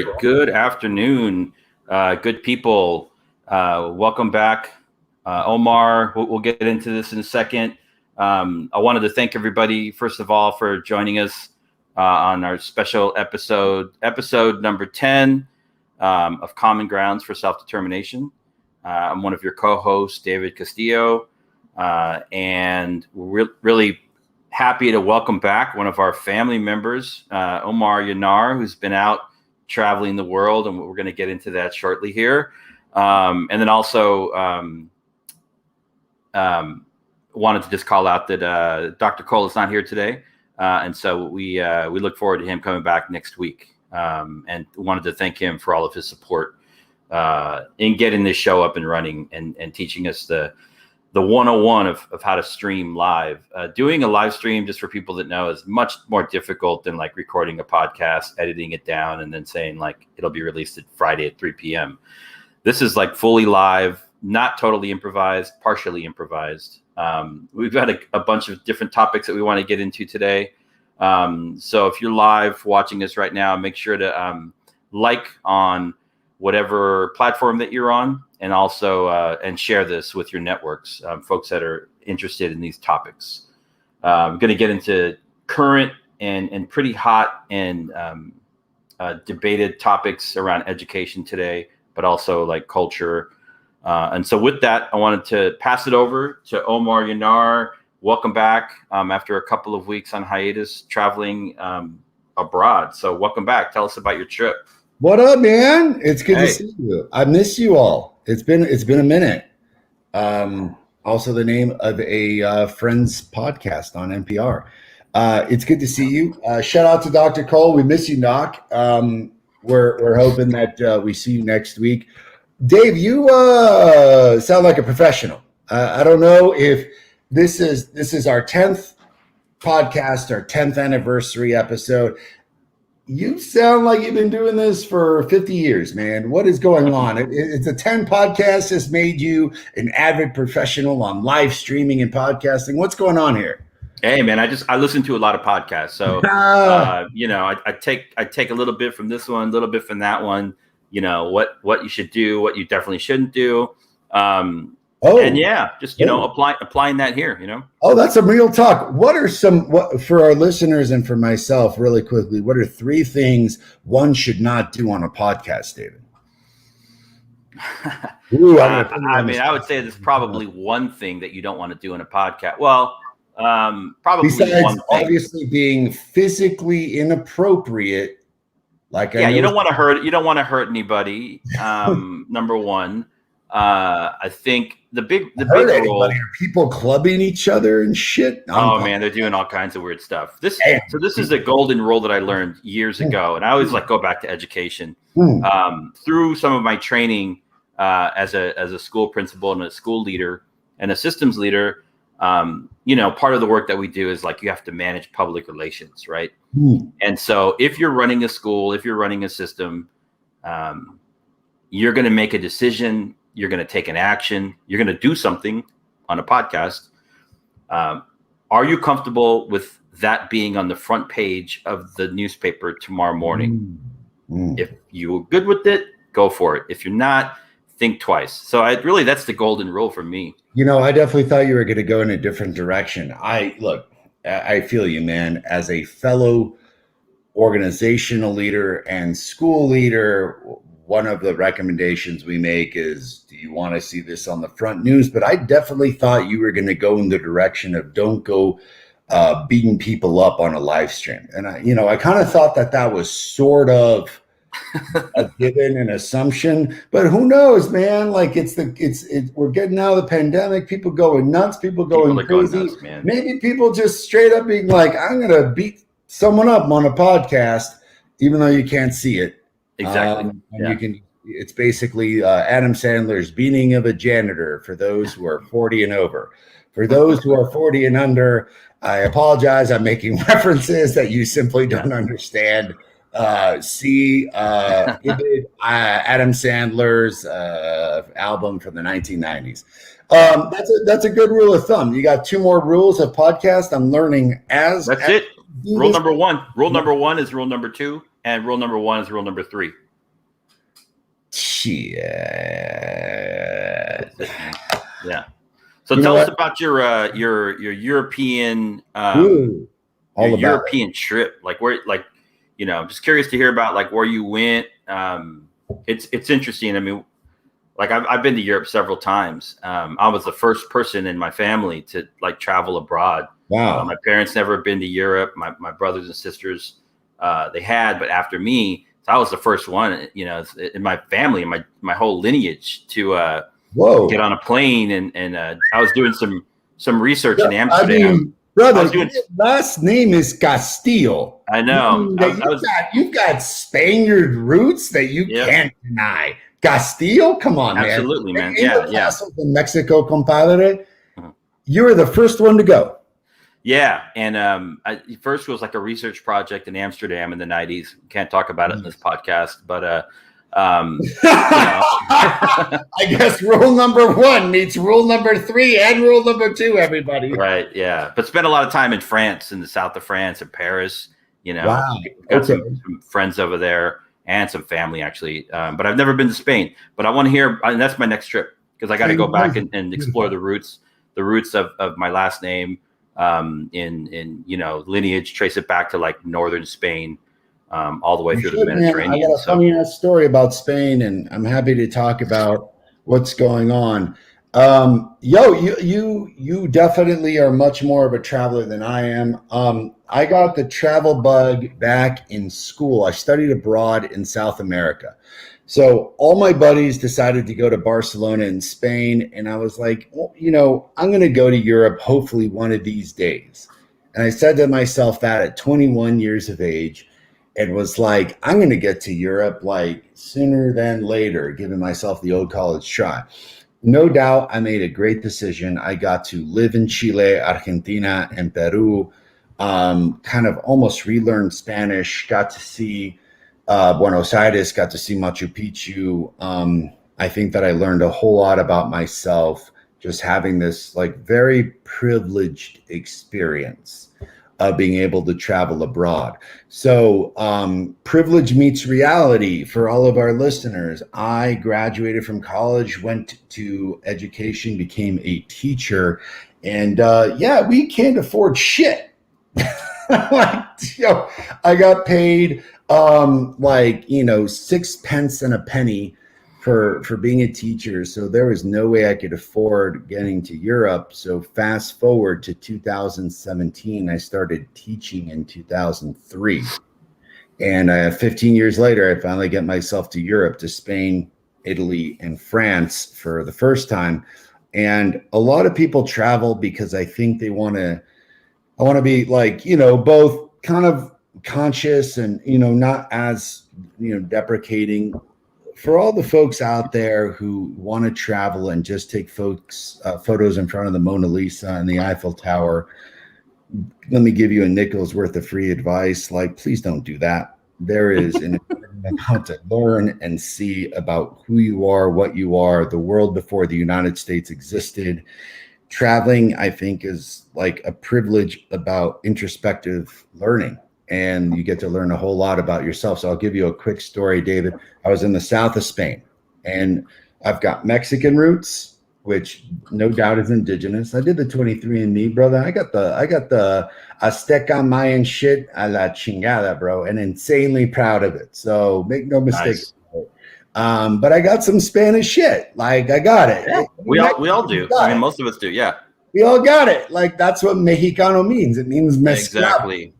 right. Good afternoon, good people. Welcome back. Omar, we'll get into this in a second. I wanted to thank everybody, first of all, for joining us on our special episode number 10 of Common Grounds for Self-Determination. I'm one of your co-hosts, David Castillo, and we're really happy to welcome back one of our family members, Omar Yanar, who's been out traveling the world, and we're going to get into that shortly here. And then also wanted to just call out that Dr. Cole is not here today, and so we look forward to him coming back next week. And wanted to thank him for all of his support in getting this show up and running and teaching us the 101 of how to stream live. Doing a live stream, just for people that know, is much more difficult than like recording a podcast, editing it down, and then saying like it'll be released at Friday at 3 p.m. This is like fully live, not totally improvised, partially improvised. We've got a bunch of different topics that we want to get into today. So if you're live watching us right now, make sure to like on whatever platform that you're on, and also and share this with your networks, folks that are interested in these topics. I'm going to get into current and pretty hot and debated topics around education today, but also like culture. And so with that, I wanted to pass it over to Omar Yanar. Welcome back after a couple of weeks on hiatus, traveling abroad. So welcome back. Tell us about your trip. What up, man? It's good to see you. I miss you all. It's been a minute. Also the name of a friend's podcast on NPR. It's good to see you. Shout out to Dr. Cole. We miss you, Doc. We're hoping that we see you next week. Dave, you sound like a professional. I don't know if this is our 10th podcast, our 10th anniversary episode. You sound like you've been doing this for 50 years, man. What is going on? It's a 10 podcast has made you an avid professional on live streaming and podcasting. What's going on here? Hey, man, I listen to a lot of podcasts. So, I take a little bit from this one, a little bit from that one, what you should do, what you definitely shouldn't do. And applying that here, Oh, that's some real talk. What are for our listeners and for myself, really quickly, what are 3 things one should not do on a podcast, David? Ooh, I would say there's probably one thing that you don't want to do in a podcast. Well, probably besides one thing. Obviously being physically inappropriate. You don't want to hurt anybody. Number one. I think the big role. Are people clubbing each other and shit? Man, they're doing all kinds of weird stuff. This is a golden rule that I learned years ago, and I always go back to education. Through some of my training as a school principal and a school leader and a systems leader. Part of the work that we do is you have to manage public relations, right? And so if you're running a school, if you're running a system, you're going to make a decision. You're going to take an action. You're going to do something on a podcast. Are you comfortable with that being on the front page of the newspaper tomorrow morning? If you're good with it, go for it. If you're not, think twice. So that's the golden rule for me. I definitely thought you were going to go in a different direction. I feel you, man. As a fellow organizational leader and school leader, one of the recommendations we make is, do you want to see this on the front news? But I definitely thought you were going to go in the direction of don't go beating people up on a live stream. And I kind of thought that was sort of a given, an assumption, but who knows, man? We're getting out of the pandemic. People going nuts. People going crazy. Nuts, man. Maybe people just straight up being like, I'm going to beat someone up on a podcast, even though you can't see it. Exactly. It's basically Adam Sandler's beating of a janitor for those who are 40 and over. For those who are 40 and under, I apologize. I'm making references that you simply don't understand. See Adam Sandler's album from the 1990s. That's a good rule of thumb. You got 2 more rules of podcast. I'm learning That's it. Rule number 1. Rule number 1 is rule number 2. And rule number 1 is rule number 3. That's it, man. Yeah. So You know tell us what? about your European Ooh, your all about it. European trip. Like where, like, just curious to hear about like where you went. It's interesting. I mean, like I've been to Europe several times. I was the first person in my family to like travel abroad. Wow. My parents never been to Europe. My brothers and sisters, they had, but after me, so I was the first one, in my family, my whole lineage to get Whoa. on a plane, and I was doing some research in I Amsterdam. mean, I brother, was doing. your last name is Castillo, I know. meaning that I was. you've got Spaniard roots that you Yep. can't deny. Castillo, come on, man. Absolutely, man. In Yeah, the yeah. castles in Mexico, compadre, Mhm. you were the first one to go. Yeah, and first was like a research project in Amsterdam in the '90s. Can't talk about it in this podcast, but I guess rule number 1 meets rule number 3 and rule number 2, everybody. right, yeah. But spent a lot of time in France, in the south of France, in Paris. Wow. Got Okay. some friends over there and some family actually. But I've never been to Spain. But I want to hear, and that's my next trip because I got to go back and explore the roots of my last name. In lineage, trace it back to like northern Spain, all the way through the Mediterranean. Man, I got a funny ass story about Spain, and I'm happy to talk about what's going on. You definitely are much more of a traveler than I am. I got the travel bug back in school. I studied abroad in South America. So all my buddies decided to go to Barcelona in Spain. And I was like, well, I'm going to go to Europe hopefully one of these days. And I said to myself that at 21 years of age, and was like, I'm going to get to Europe like sooner than later, giving myself the old college try. No doubt I made a great decision. I got to live in Chile, Argentina, and Peru, kind of almost relearned Spanish, got to see Buenos Aires, got to see Machu Picchu. I think that I learned a whole lot about myself just having this like very privileged experience of being able to travel abroad. So privilege meets reality for all of our listeners. I graduated from college, went to education, became a teacher, and we can't afford shit. I got paid 6 pence and a penny for being a teacher. So there was no way I could afford getting to Europe. So fast forward to 2017, I started teaching in 2003. And 15 years later, I finally get myself to Europe, to Spain, Italy, and France for the first time. And a lot of people travel because I think I want to be like, both kind of conscious and, not as, deprecating. For all the folks out there who want to travel and just take photos in front of the Mona Lisa and the Eiffel Tower, let me give you a nickel's worth of free advice. Like, please don't do that. There is an amount to learn and see about who you are, what you are, the world before the United States existed. Traveling, I think, is like a privilege about introspective learning. And you get to learn a whole lot about yourself. So I'll give you a quick story, David. I was in the south of Spain, and I've got Mexican roots, which no doubt is indigenous. I did the 23andMe, brother. I got the Azteca Mayan shit a la chingada, bro, and insanely proud of it. So make no mistake. Nice. But I got some Spanish shit. Like, I got it. Yeah, we all do. I mean, most of us do. Yeah, we all got it. Like, that's what Mexicano means. It means mezclado. exactly.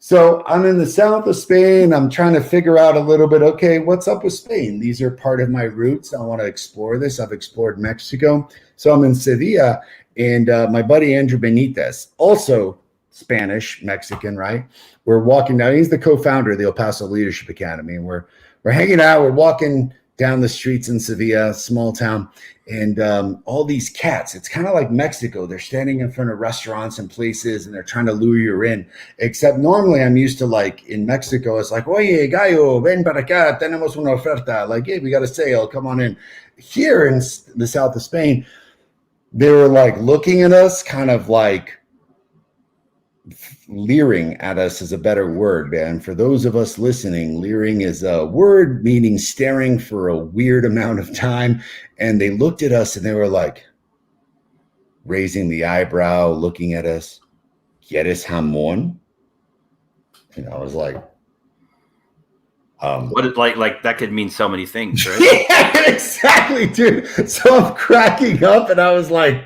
So I'm in the south of Spain. I'm trying to figure out a little bit, okay, what's up with Spain? These are part of my roots. I want to explore this. I've explored Mexico. So I'm in Sevilla, and my buddy Andrew Benitez, also Spanish, Mexican, right? We're walking down. He's the co-founder of the El Paso Leadership Academy. And we're hanging out. We're walking down the streets in Sevilla, small town, and all these cats. It's kind of like Mexico. They're standing in front of restaurants and places, and they're trying to lure you in. Except normally I'm used to, like, in Mexico, it's like, oye, gallo, ven para acá, tenemos una oferta. Like, hey, we got a sale, come on in. Here in the south of Spain, they were like looking at us kind of like leering at us is a better word, man. For those of us listening, leering is a word meaning staring for a weird amount of time. And they looked at us and they were like raising the eyebrow, looking at us. ¿Quieres jamón? And I was like, what is like that could mean so many things, right? Yeah, exactly, dude. So I'm cracking up and I was like,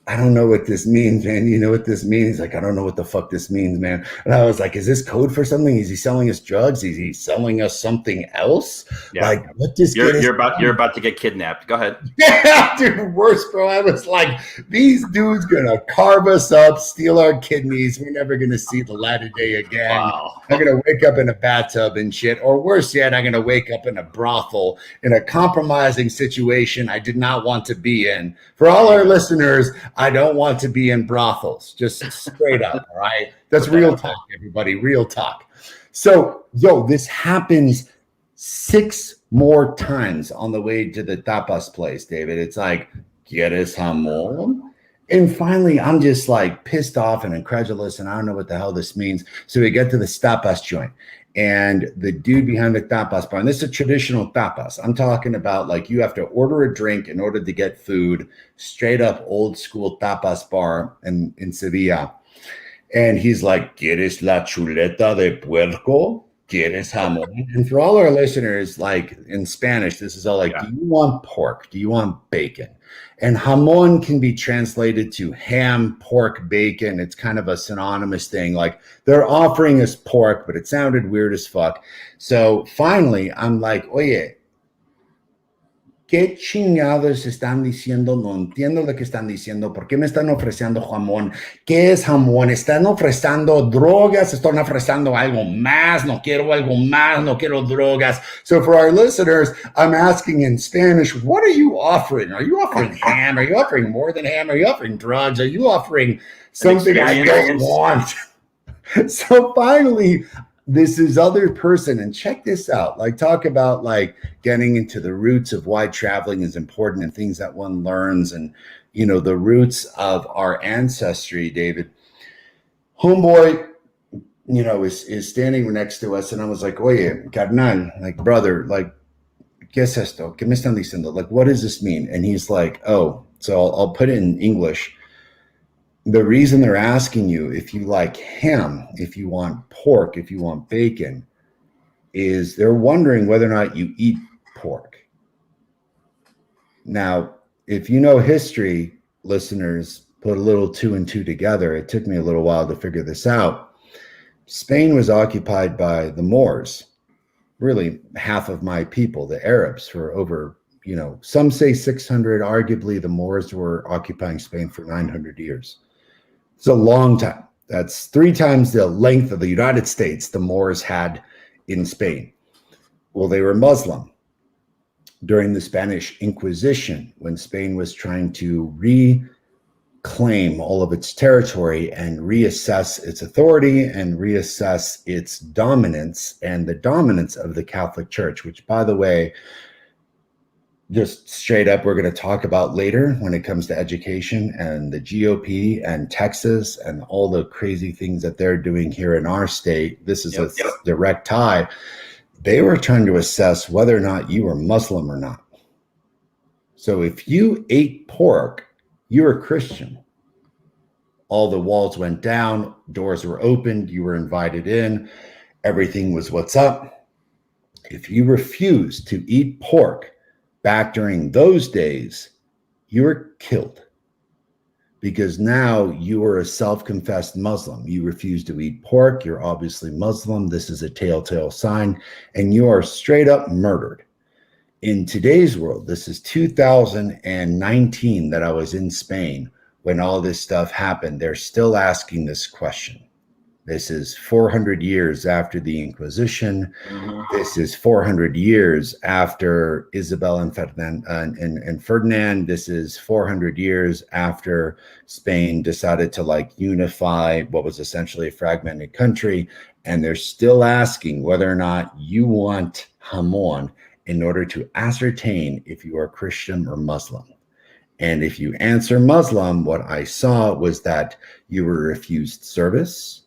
I don't know what this means, man. You know what this means? Like, I don't know what the fuck this means, man. And I was like, is this code for something? Is he selling us drugs? Is he selling us something else? Yeah. Like, what does you're about to get kidnapped. Go ahead. Yeah, dude, worse, bro. I was like, these dudes gonna carve us up, steal our kidneys. We're never gonna see the light of day again. Wow. I'm gonna wake up in a bathtub and shit, or worse yet, I'm gonna wake up in a brothel in a compromising situation I did not want to be in. For all our listeners, I don't want to be in brothels. Just straight up, all right? That's real talk, everybody. Real talk. So, yo, this happens 6 more times on the way to the tapas place, David. It's like, ¿quieres jamón? And finally, I'm just like pissed off and incredulous, and I don't know what the hell this means. So we get to the tapas joint, and the dude behind the tapas bar, and this is a traditional tapas. I'm talking about like you have to order a drink in order to get food, straight up old school tapas bar in Sevilla. And he's like, ¿Quieres la chuleta de puerco? ¿Quieres jamón? And for all our listeners, like in Spanish, this is all like, do you want pork? Do you want bacon? And jamón can be translated to ham, pork, bacon. It's kind of a synonymous thing. Like they're offering us pork, but it sounded weird as fuck. So finally, I'm like, oye, ¿qué chingados están diciendo? No entiendo lo que están diciendo. ¿Por qué me están ofreciendo jamón? ¿Qué es jamón? ¿Están ofreciendo drogas? ¿Están ofreciendo algo más? No quiero algo más. No quiero drogas. So for our listeners, I'm asking in Spanish, what are you offering? Are you offering ham? Are you offering more than ham? Are you offering drugs? Are you offering something I don't want? So finally, this other person, and check this out, like talk about like getting into the roots of why traveling is important and things that one learns and, you know, the roots of our ancestry, David. Homeboy, you know, is standing next to us, and I was like, oye, carnal, like brother, like, ¿qué es esto? ¿Qué me están diciendo? Like, what does this mean? And he's like, oh, so I'll put it in English. The reason they're asking you if you like ham, if you want pork, if you want bacon, is they're wondering whether or not you eat pork. Now, if you know history, listeners, put a little 2 and 2 together. It took me a little while to figure this out. Spain was occupied by the Moors, really half of my people, the Arabs, for over, you know, some say 600. Arguably, the Moors were occupying Spain for 900 years. It's a long time. That's 3 times the length of the United States the Moors had in Spain. Well, they were Muslim. During the Spanish Inquisition, when Spain was trying to reclaim all of its territory and reassess its authority and reassess its dominance and the dominance of the Catholic Church, which, by the way, just straight up, we're going to talk about later when it comes to education and the GOP and Texas and all the crazy things that they're doing here in our state. This is a direct tie. They were trying to assess whether or not you were Muslim or not. So if you ate pork, you were Christian. All the walls went down, doors were opened, you were invited in, everything was what's up. If you refused to eat pork, back during those days, you were killed because now you are a self-confessed Muslim. You refuse to eat pork. You're obviously Muslim. This is a telltale sign, and you are straight up murdered. In today's world, this is 2019 that I was in Spain when all this stuff happened. They're still asking this question. This is 400 years after the Inquisition. This is 400 years after Isabel and Ferdinand. This is 400 years after Spain decided to like unify what was essentially a fragmented country. And they're still asking whether or not you want jamón in order to ascertain if you are Christian or Muslim. And if you answer Muslim, what I saw was that you were refused service.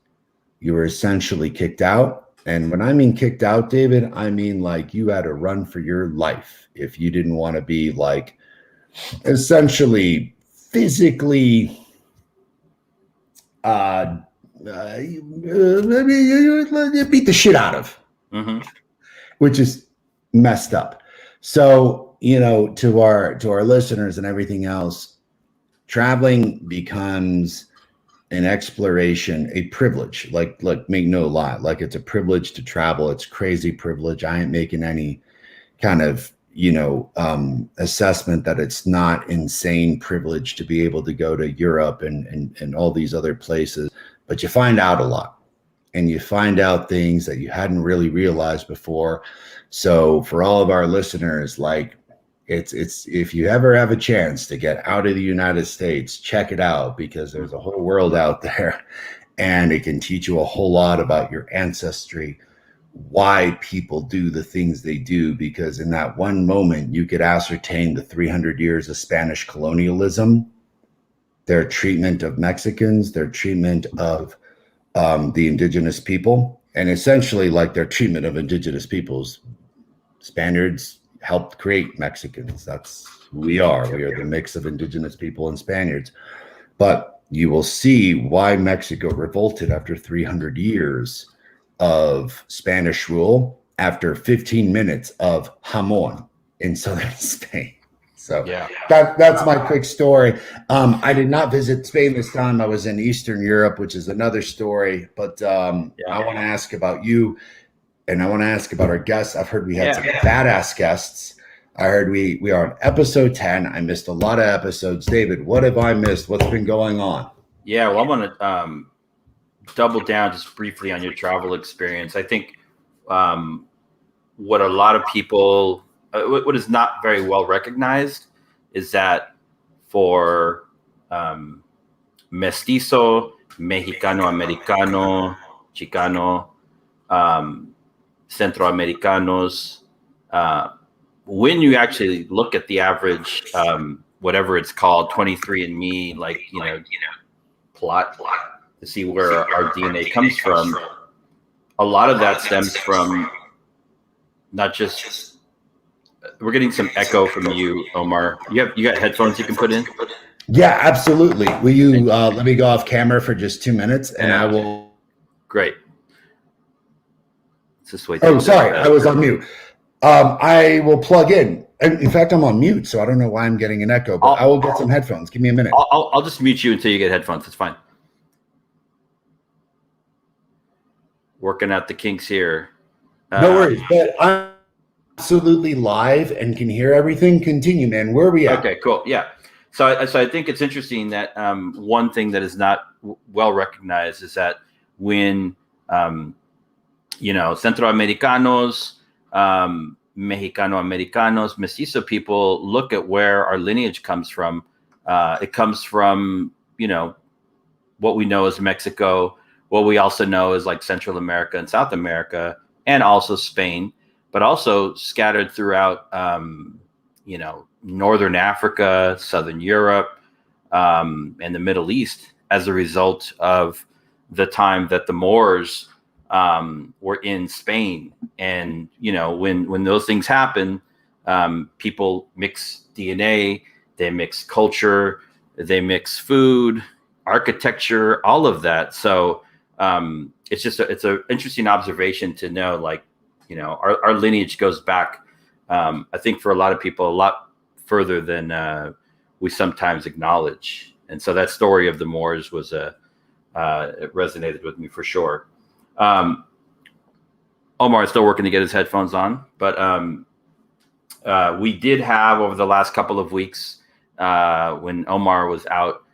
You were essentially kicked out. And when I mean kicked out, David, I mean like you had to run for your life if you didn't want to be like essentially physically beat the shit out of, which is messed up. So, you know, to our listeners and everything else, traveling becomes an exploration, a privilege. Like make no lie, like it's a privilege to travel. It's crazy privilege. I ain't making any kind of, you know, assessment that it's not insane privilege to be able to go to Europe and all these other places. But you find out a lot, and you find out things that you hadn't really realized before. So for all of our listeners, like it's if you ever have a chance to get out of the United States, check it out, because there's a whole world out there, and it can teach you a whole lot about your ancestry, why people do the things they do, because in that one moment you could ascertain the 300 years of Spanish colonialism, their treatment of Mexicans, their treatment of the indigenous people, and essentially like their treatment of indigenous peoples. Spaniards helped create Mexicans. That's who we are. We are the mix of indigenous people and Spaniards. But you will see why Mexico revolted after 300 years of Spanish rule, after 15 minutes of jamón in southern Spain. So yeah, that's my quick story. I did not visit Spain this time. I was in Eastern Europe, which is another story. But I want to ask about you, and I want to ask about our guests. I've heard we had some badass guests. I heard we are on episode 10. I missed a lot of episodes. David, what have I missed? What's been going on? Yeah, well, I want to double down just briefly on your travel experience. I think what a lot of people, what is not very well recognized, is that for mestizo, Mexicano, Americano, Chicano, Centroamericanos, when you actually look at the average, whatever it's called, 23andMe, like, plot to see where our DNA comes from, a lot of that stems from not just, we're getting some echo from you, Omar. You got headphones you can put in? Yeah, absolutely. Will you let me go off camera for just 2 minutes, and I will. Great. Let's just wait. Oh, sorry, I was on mute. I will plug in. In fact, I'm on mute, so I don't know why I'm getting an echo, but I will get some headphones. Give me a minute. I'll just mute you until you get headphones. It's fine. Working out the kinks here. No worries, but I'm absolutely live and can hear everything. Continue, man. Where are we at? Okay, cool. Yeah. So I think it's interesting that one thing that is not well recognized is that when, Centroamericanos, Mexicano-Americanos, Mestizo people look at where our lineage comes from, it comes from, what we know as Mexico, what we also know is like Central America and South America, and also Spain, but also scattered throughout, Northern Africa, Southern Europe, and the Middle East, as a result of the time that the Moors were in Spain. And, when those things happen, people mix DNA, they mix culture, they mix food, architecture, all of that. So it's an interesting observation to know, like, our lineage goes back, I think for a lot of people, a lot further than we sometimes acknowledge. And so that story of the Moors was it resonated with me for sure. Omar is still working to get his headphones on, but we did have, over the last couple of weeks, when Omar was out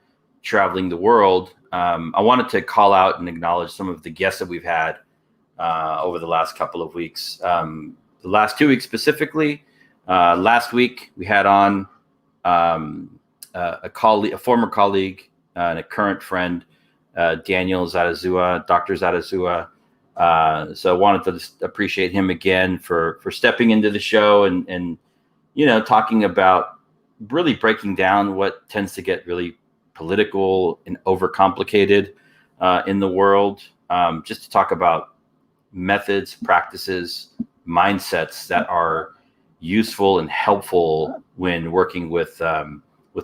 traveling the world, I wanted to call out and acknowledge some of the guests that we've had over the last couple of weeks. The last 2 weeks specifically. Last week we had on a former colleague and a current friend, Daniel Zatazua, Dr. Zatazua. So I wanted to just appreciate him again for stepping into the show and talking about really breaking down what tends to get really political and overcomplicated in the world, just to talk about methods, practices, mindsets that are useful and helpful when working with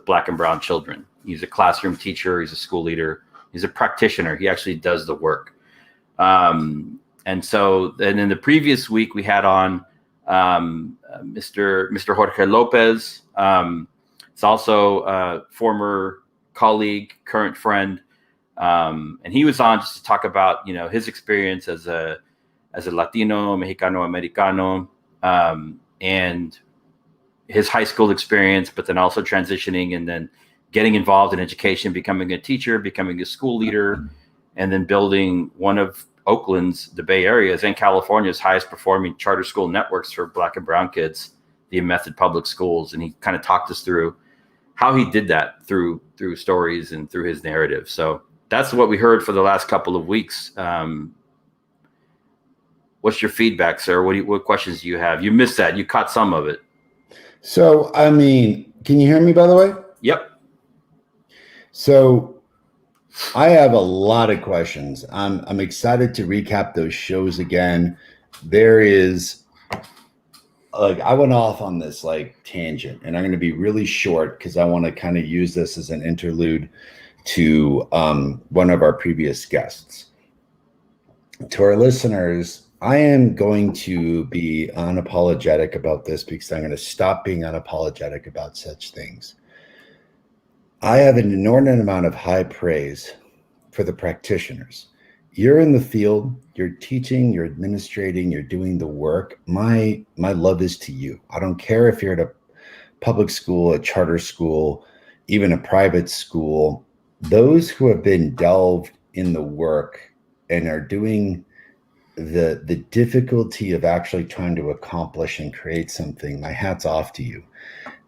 Black and brown children. He's a classroom teacher. He's a school leader. He's a practitioner. He actually does the work. And in the previous week, we had on Mr. Jorge Lopez. It's also a former colleague, current friend. And he was on just to talk about, his experience as a Latino, Mexicano, Americano, and his high school experience, but then also transitioning and then getting involved in education, becoming a teacher, becoming a school leader, and then building one of Oakland's, the Bay Area's, and California's highest performing charter school networks for Black and brown kids, the Method Public Schools. And he kind of talked us through how he did that through stories and through his narrative. So that's what we heard for the last couple of weeks. What's your feedback, sir? What questions do you have? You missed that. You caught some of it. So, can you hear me, by the way? Yep. So I have a lot of questions. I'm excited to recap those shows again. There is, I went off on this tangent, and I'm going to be really short because I want to kind of use this as an interlude to one of our previous guests. To our listeners, I am going to be unapologetic about this because I'm going to stop being unapologetic about such things. I have an inordinate amount of high praise for the practitioners. You're in the field, you're teaching, you're administrating, you're doing the work. My love is to you. I don't care if you're at a public school, a charter school, even a private school. Those who have been delved in the work and are doing the difficulty of actually trying to accomplish and create something, my hat's off to you.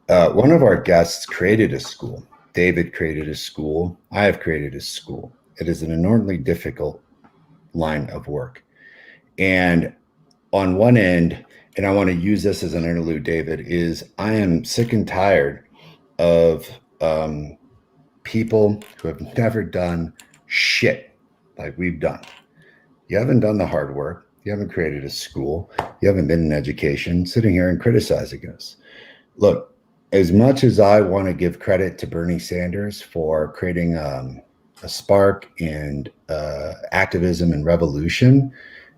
One of our guests created a school. David created a school. I have created a school. It is an enormously difficult line of work. And on one end, and I want to use this as an interlude, David, is I am sick and tired of people who have never done shit like we've done. You haven't done the hard work. You haven't created a school. You haven't been in education, sitting here and criticizing us. Look, as much as I want to give credit to Bernie Sanders for creating a spark and activism and revolution,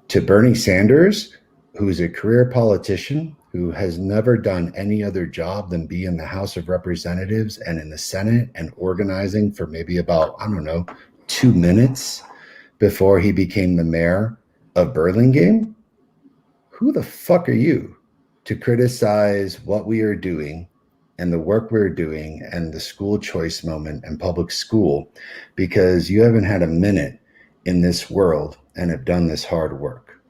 to Bernie Sanders, who's a career politician who has never done any other job than be in the House of Representatives and in the Senate and organizing for maybe about, 2 minutes before he became the mayor of Burlingame. Who the fuck are you to criticize what we are doing and the work we're doing and the school choice moment and public school because you haven't had a minute in this world and have done this hard work?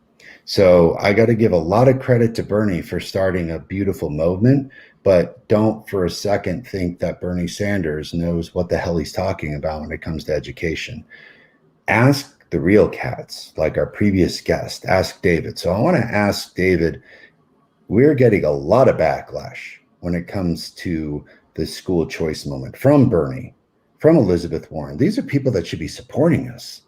So I got to give a lot of credit to Bernie for starting a beautiful movement, but don't for a second think that Bernie Sanders knows what the hell he's talking about when it comes to education. Ask the real cats, like our previous guest. Ask David. So I want to ask David, we're getting a lot of backlash when it comes to the school choice moment from Bernie, from Elizabeth Warren. These are people that should be supporting us.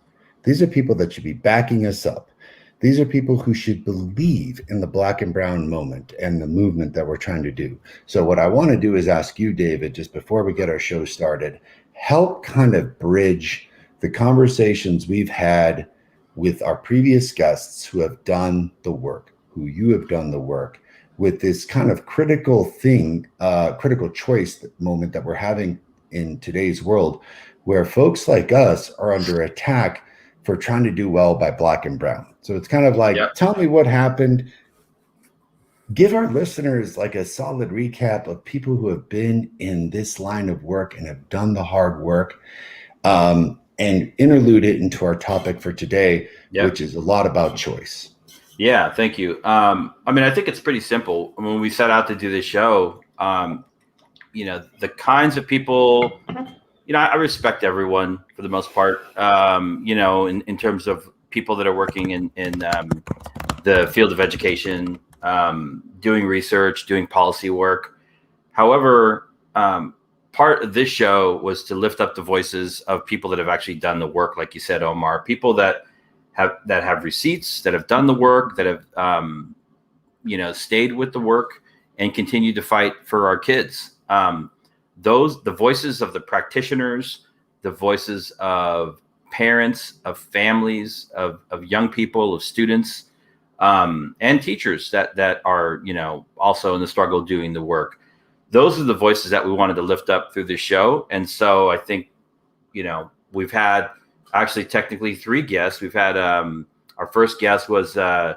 These are people that should be backing us up. These are people who should believe in the Black and brown moment and the movement that we're trying to do. So what I want to do is ask you, David, just before we get our show started, help kind of bridge the conversations we've had with our previous guests who have done the work, who you have done the work, with this kind of critical choice moment that we're having in today's world, where folks like us are under attack for trying to do well by Black and brown. So it's kind of like, Tell me what happened. Give our listeners a solid recap of people who have been in this line of work and have done the hard work, and interlude it into our topic for today, which is a lot about choice. Yeah, thank you. I think it's pretty simple. When we set out to do this show, the kinds of people, I respect everyone for the most part, in terms of people that are working in the field of education, doing research, doing policy work. However, part of this show was to lift up the voices of people that have actually done the work, like you said, Omar. People that have receipts, that have done the work, that have stayed with the work and continued to fight for our kids. The voices of the practitioners, the voices of parents, of families, of young people, of students, and teachers that are also in the struggle doing the work. Those are the voices that we wanted to lift up through this show. And so I think we've had actually technically 3 guests. We've had our first guest was Ray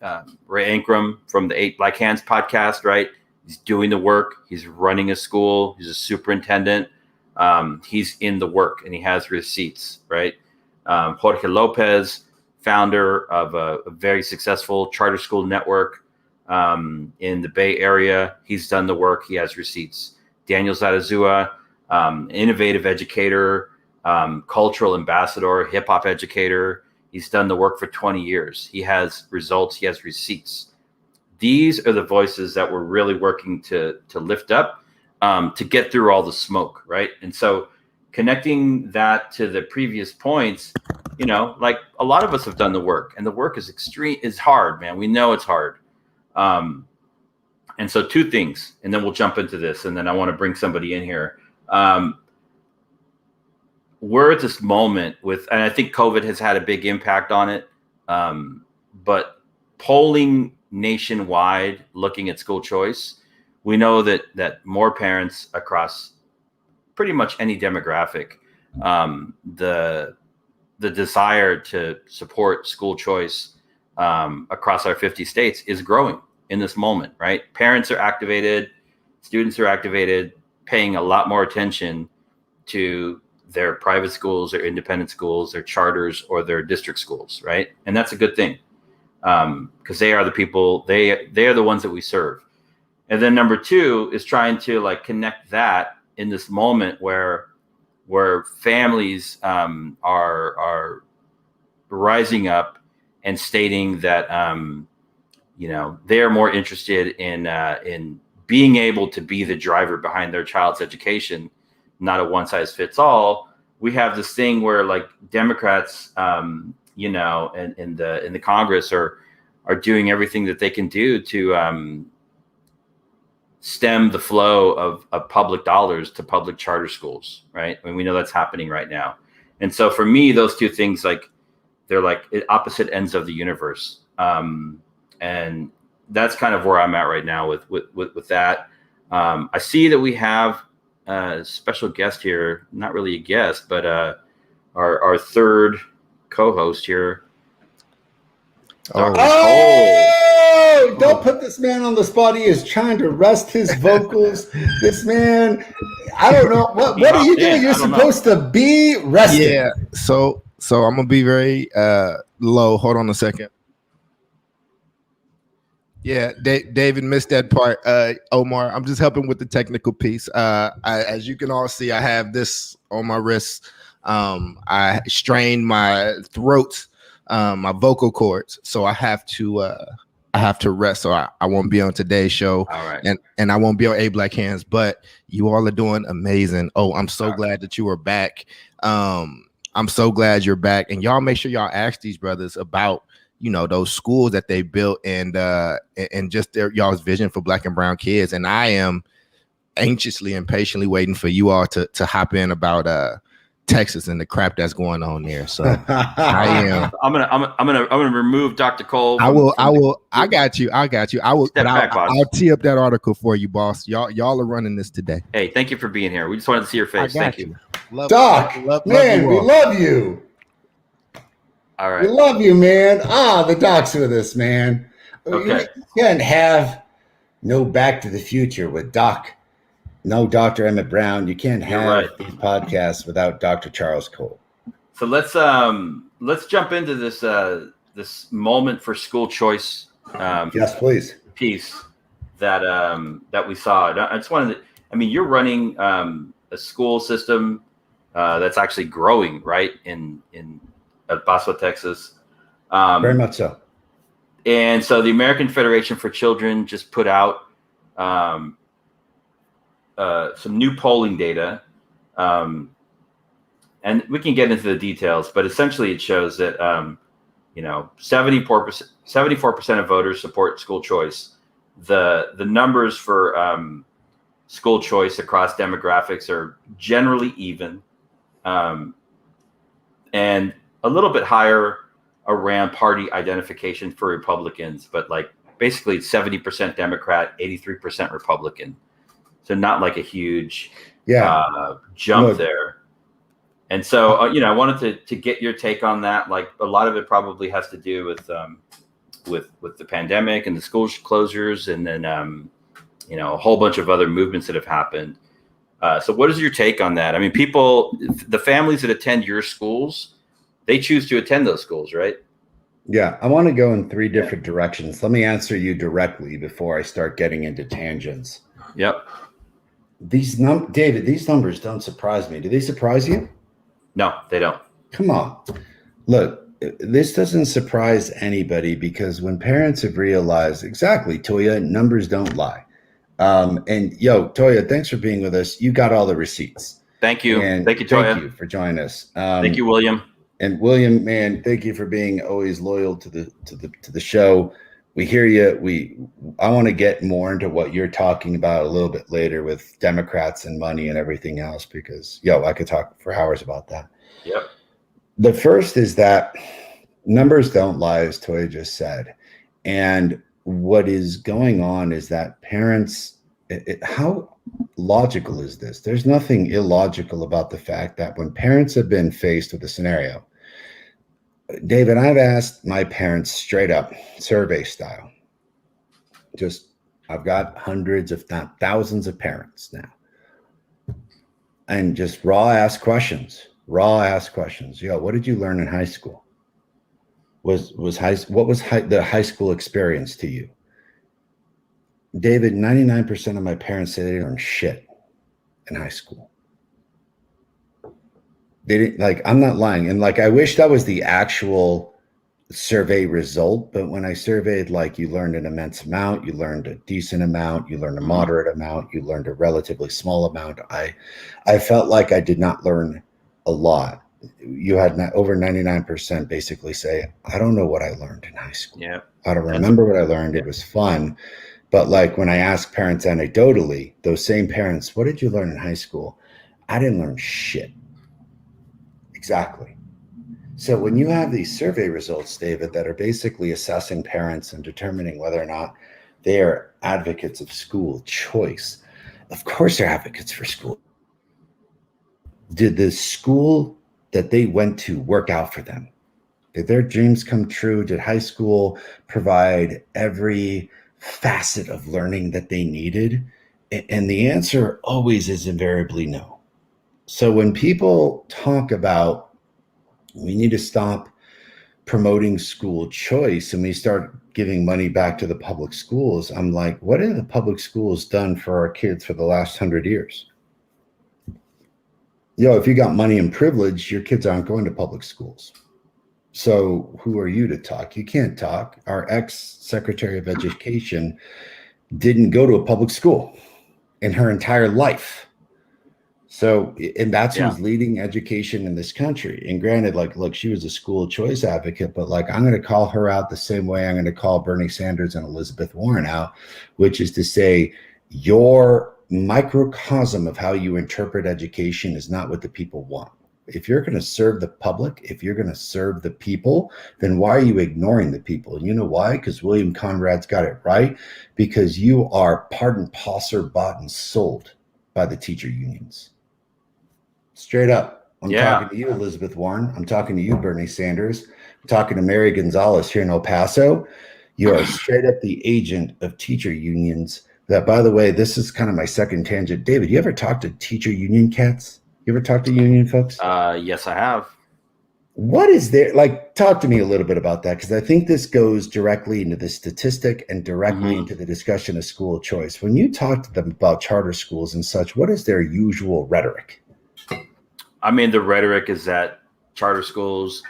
Ankrum from the 8 Black Hands podcast, right? He's doing the work. He's running a school. He's a superintendent. He's in the work and he has receipts, right? Jorge Lopez, founder of a very successful charter school network in the Bay Area. He's done the work. He has receipts. Daniel Zatazua, innovative educator, cultural ambassador, hip hop educator. He's done the work for 20 years. He has results. He has receipts. These are the voices that we're really working to lift up, to get through all the smoke, right? And so connecting that to the previous points, like a lot of us have done the work, and the work is hard, man. We know it's hard. And so 2 things, and then we'll jump into this, and then I want to bring somebody in here. We're at this moment and I think COVID has had a big impact on it. But polling nationwide, looking at school choice, we know that more parents across pretty much any demographic, the desire to support school choice across our 50 states is growing in this moment, right? Parents are activated, students are activated, paying a lot more attention to their private schools, their independent schools, their charters, or their district schools, right? And that's a good thing, because they are the people, they are the ones that we serve. And then number 2 is trying to connect that in this moment where families are rising up and stating that they are more interested in being able to be the driver behind their child's education, not a one size fits all. We have this thing where Democrats, in the Congress are doing everything that they can do to stem the flow of public dollars to public charter schools, right? I mean, we know that's happening right now. And so for me, those 2 things, they're at opposite ends of the universe. And that's kind of where I'm at right now with that. I see that we have a special guest here, not really a guest, but our 3rd co-host here. Don't put this man on the spot. He is trying to rest his vocals. This man, I don't know. What are you doing? You're supposed to be resting. Yeah. So I'm gonna be very low. Hold on a second. Yeah, David missed that part. Omar, I'm just helping with the technical piece. As you can all see, I have this on my wrist. I strained my throat, my vocal cords, so I have to rest. So I won't be on today's show. All right. And I won't be on 8 Black Hands. But you all are doing amazing. Oh, I'm so glad that you are back. I'm so glad you're back. And y'all make sure y'all ask these brothers about those schools that they built and just y'all's vision for Black and brown kids. And I am anxiously and patiently waiting for you all to hop in about Texas and the crap that's going on there. So I am. I'm gonna remove Dr. Cole. I got you. I will. I'll tee up that article for you, boss. Y'all are running this today. Hey, thank you for being here. We just wanted to see your face. Thank you. Doc, man, we love you. All right. We love you, man. The doc's with us, man. Okay. You can't have no Back to the Future with Doc. No Dr. Emmett Brown. You can't have these podcasts without Dr. Charles Cole. So let's jump into this moment for school choice. Yes, please. Piece that we saw. I just wanted to. I mean, you're running a school system that's actually growing, right? In El Paso, Texas. Very much so. And so the American Federation for Children just put out some new polling data, and we can get into the details, but essentially it shows that 74% of voters support school choice. The numbers for school choice across demographics are generally even, and a little bit higher around party identification for Republicans, but like basically 70% Democrat, 83% Republican. So not like a huge jump there. And so, I wanted to get your take on that. Like a lot of it probably has to do with the pandemic and the school closures, and then a whole bunch of other movements that have happened. So what is your take on that? I mean, the families that attend your schools, they choose to attend those schools, right? Yeah, I want to go in three different directions. Let me answer you directly before I start getting into tangents. Yep. David, these numbers don't surprise me. Do they surprise you? No, they don't. Come on. Look, this doesn't surprise anybody because when parents have realized, exactly, Toya, numbers don't lie. And Toya, thanks for being with us. You got all the receipts. Thank you. And thank you, Toya. Thank you for joining us. Thank you, William. And William, man, thank you for being always loyal to the show. We hear you. I want to get more into what you're talking about a little bit later with Democrats and money and everything else, because I could talk for hours about that. Yep. The first is that numbers don't lie, as Toya just said. And what is going on is that parents, how logical is this? There's nothing illogical about the fact that when parents have been faced with a scenario, David, I've asked my parents straight up, survey style. I've got hundreds, if not thousands of parents now. And just raw ask questions. What did you learn in high school? What was the high school experience to you? David, 99% of my parents say they didn't learn shit in high school. They didn't, I'm not lying. And I wish that was the actual survey result. But when I surveyed, you learned an immense amount, you learned a decent amount, you learned a moderate amount, you learned a relatively small amount. I felt like I did not learn a lot. You had over 99% basically say, I don't know what I learned in high school. Yeah. I don't remember what I learned. Yeah. It was fun. But when I ask parents anecdotally, those same parents, what did you learn in high school? I didn't learn shit. Exactly. So when you have these survey results, David, that are basically assessing parents and determining whether or not they are advocates of school choice, of course they're advocates for school. Did the school that they went to work out for them? Did their dreams come true? Did high school provide every facet of learning that they needed? And the answer always is invariably no. So when people talk about we need to stop promoting school choice and we start giving money back to the public schools, I'm like, what have the public schools done for our kids for the last 100 years? If you got money and privilege, your kids aren't going to public schools. So who are you to talk? You can't talk. Our ex-Secretary of Education didn't go to a public school in her entire life. So, and that's who's leading education in this country. And granted, look, she was a school choice advocate, but I'm going to call her out the same way I'm going to call Bernie Sanders and Elizabeth Warren out, which is to say, your microcosm of how you interpret education is not what the people want. If you're going to serve the public, if you're going to serve the people, then why are you ignoring the people? And you know why? Because William Conrad's got it right. Because you are part and parcel bought and sold by the teacher unions. Straight up. I'm talking to you, Elizabeth Warren. I'm talking to you, Bernie Sanders. I'm talking to Mary Gonzalez here in El Paso. You are straight up the agent of teacher unions. That, by the way, this is kind of my second tangent. David, you ever talk to teacher union cats? You ever talk to union folks? Yes, I have. What is there? Talk to me a little bit about that, because I think this goes directly into the statistic and directly into the discussion of school choice. When you talk to them about charter schools and such, what is their usual rhetoric? I mean, the rhetoric is that charter schools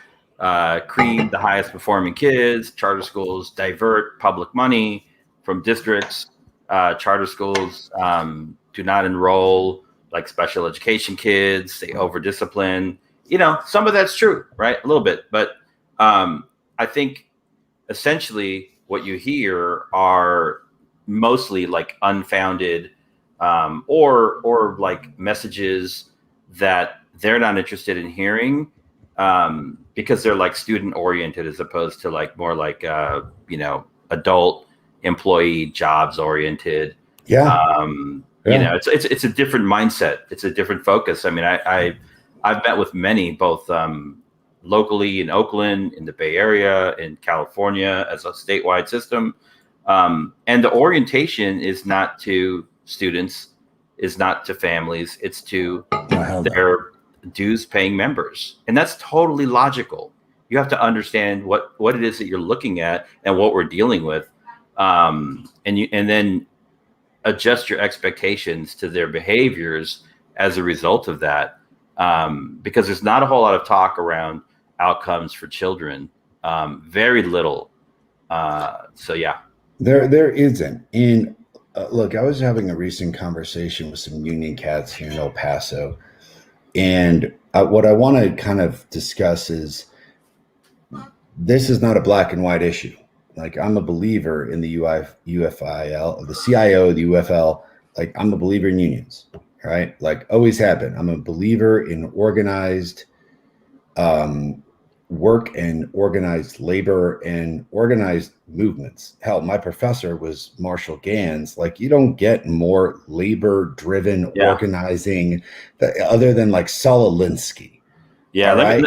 cream the highest performing kids. Charter schools divert public money from districts. Charter schools do not enroll like special education kids. They over discipline. Some of that's true, right? A little bit, but I think essentially what you hear are mostly like unfounded or like messages that they're not interested in hearing because they're like student oriented as opposed to like more like adult employee jobs oriented. Yeah. It's a different mindset. It's a different focus. I mean, I've met with many both locally in Oakland, in the Bay Area, in California as a statewide system. And the orientation is not to students, is not to families, it's to their dues paying members. And that's totally logical. You have to understand what it is that you're looking at and what we're dealing with. And then adjust your expectations to their behaviors as a result of that. Because there's not a whole lot of talk around outcomes for children. Very little. So yeah. There isn't. And look, I was having a recent conversation with some union cats here in El Paso. And what I want to kind of discuss is this is not a black and white issue. Like, I'm a believer in the UFIL, the CIO, the UFL. Like, I'm a believer in unions, right? Like, always have been. I'm a believer in organized work and organized labor and organized movements. Hell, my professor was Marshall Gans. Like, you don't get more labor-driven organizing other than like Saul Alinsky. Yeah, let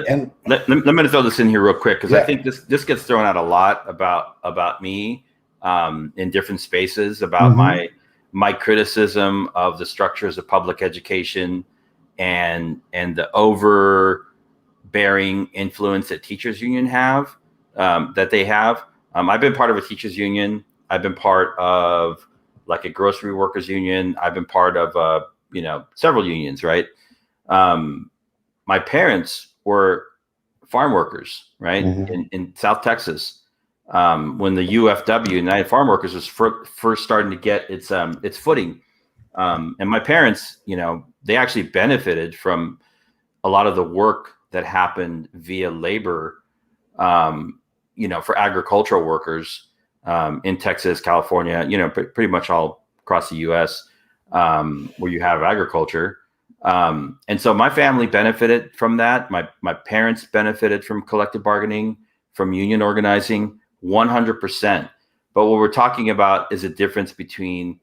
me throw this in here real quick because I think this gets thrown out a lot about me in different spaces about my criticism of the structures of public education and the overbearing influence that teachers union have that they have. I've been part of a teachers union. I've been part of like a grocery workers union. I've been part of several unions, right? My parents were farm workers, right? In South Texas, when the UFW, United Farm Workers, was first starting to get its footing. And my parents, they actually benefited from a lot of the work that happened via labor, for agricultural workers in Texas, California, pretty much all across the U.S. Where you have agriculture. And so my family benefited from that. My parents benefited from collective bargaining, from union organizing, 100%. But what we're talking about is a difference between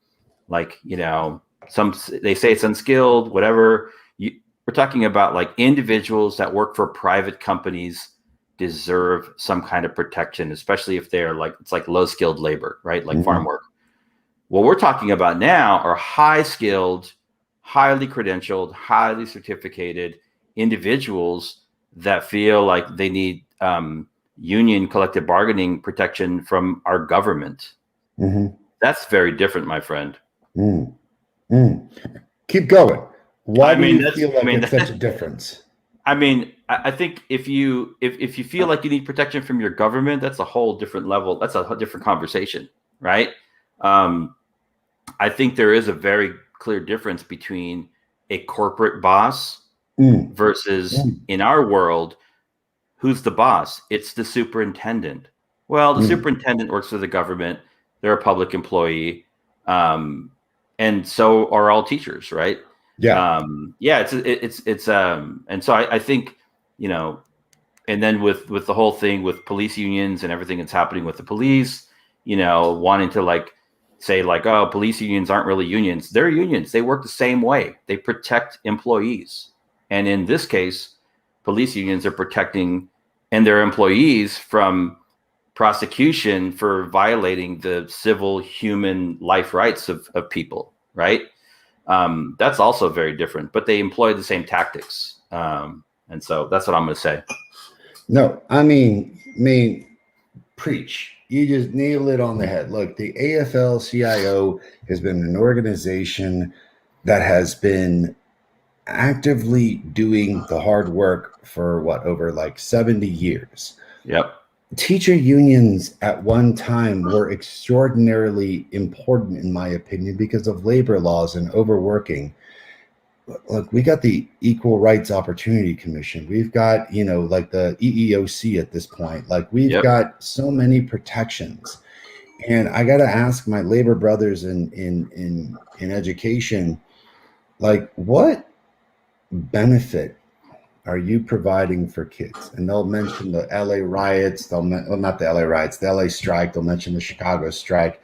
like, they say it's unskilled, whatever. We're talking about like individuals that work for private companies deserve some kind of protection, especially if they're like, it's like low skilled labor, right? Like farm work. What we're talking about now are high skilled, highly credentialed, highly certificated individuals that feel like they need union collective bargaining protection from our government. That's very different, my friend. Keep going. Why do you feel like it's such a difference? I mean, I think if you feel like you need protection from your government, that's a whole different level. That's a different conversation, right? I think there is a very clear difference between a corporate boss versus in our world, who's the boss? It's the superintendent. Well, the superintendent works for the government. They're a public employee. And so are all teachers, right? Yeah. And so I think, and then with the whole thing with police unions and everything that's happening with the police, wanting to like say like, oh, police unions aren't really unions. They're unions. They work the same way. They protect employees. And in this case, police unions are protecting and their employees from prosecution for violating the civil human life rights of people, right? That's also very different, but they employ the same tactics. And so that's what I'm going to say. No, I mean, preach. You just nailed it on the head. Look, the AFL-CIO has been an organization that has been actively doing the hard work for over like 70 years. Yep. teacher unions at one time were extraordinarily important, in my opinion, because of labor laws and overworking. Look, we got the Equal Rights Opportunity Commission. We've got, like the EEOC at this point. Like, we've Yep. got so many protections. And I got to ask my labor brothers in education, like, what benefit are you providing for kids? And they'll mention the LA riots. Well, not the LA riots, the LA strike. They'll mention the Chicago strike,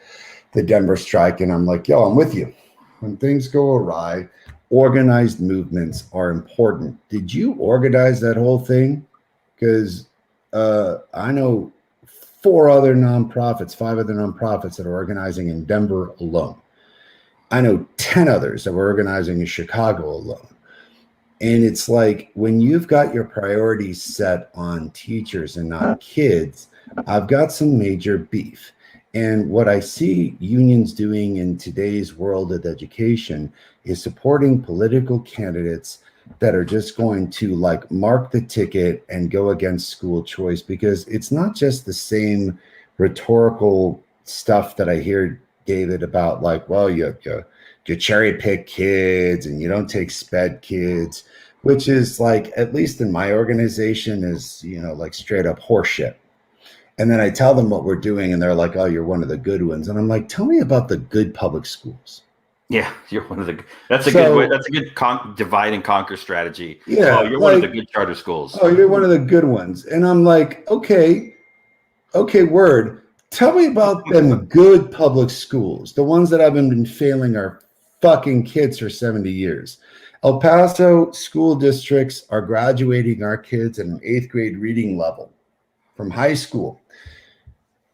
the Denver strike. And I'm like, yo, I'm with you. When things go awry, organized movements are important. Did you organize that whole thing? Because I know five other nonprofits that are organizing in Denver alone. I know 10 others that were organizing in Chicago alone. And it's like, when you've got your priorities set on teachers and not kids, I've got some major beef. And what I see unions doing in today's world of education is supporting political candidates that are just going to like mark the ticket and go against school choice, because it's not just the same rhetorical stuff that I hear, David, about like, well, you cherry pick kids and you don't take sped kids, which is like, at least in my organization, is, like straight up horseshit. And then I tell them what we're doing, and they're like, oh, you're one of the good ones. And I'm like, tell me about the good public schools. Yeah, you're one of the. That's a good way. That's a good divide and conquer strategy. Yeah, oh, you're one of the good charter schools. Oh, you're one of the good ones. And I'm like, okay, word. Tell me about them good public schools, the ones that haven't been failing our fucking kids for 70 years. El Paso school districts are graduating our kids at an 8th grade reading level from high school.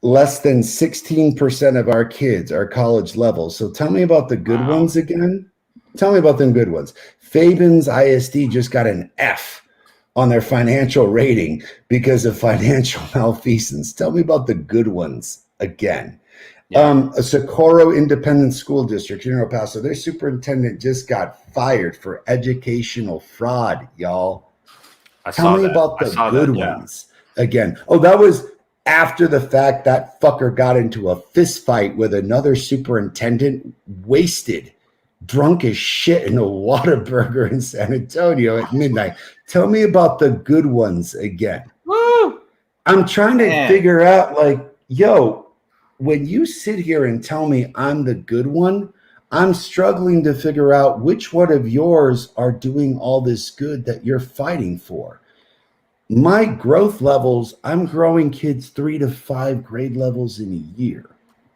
Less than 16% of our kids are college level. So tell me about the good ones again. Tell me about them good ones. Fabens ISD just got an F on their financial rating because of financial malfeasance. Tell me about the good ones again. Yeah. A Socorro Independent School District here in El Paso, their superintendent just got fired for educational fraud, y'all. Tell me about the good ones again. Oh, that was after the fact. That fucker got into a fist fight with another superintendent, wasted, drunk as shit in a Whataburger in San Antonio at midnight. Tell me about the good ones again. Woo! I'm trying to figure out, like, yo, when you sit here and tell me I'm the good one, I'm struggling to figure out which one of yours are doing all this good that you're fighting for. My growth levels, I'm growing kids 3 to 5 grade levels in a year.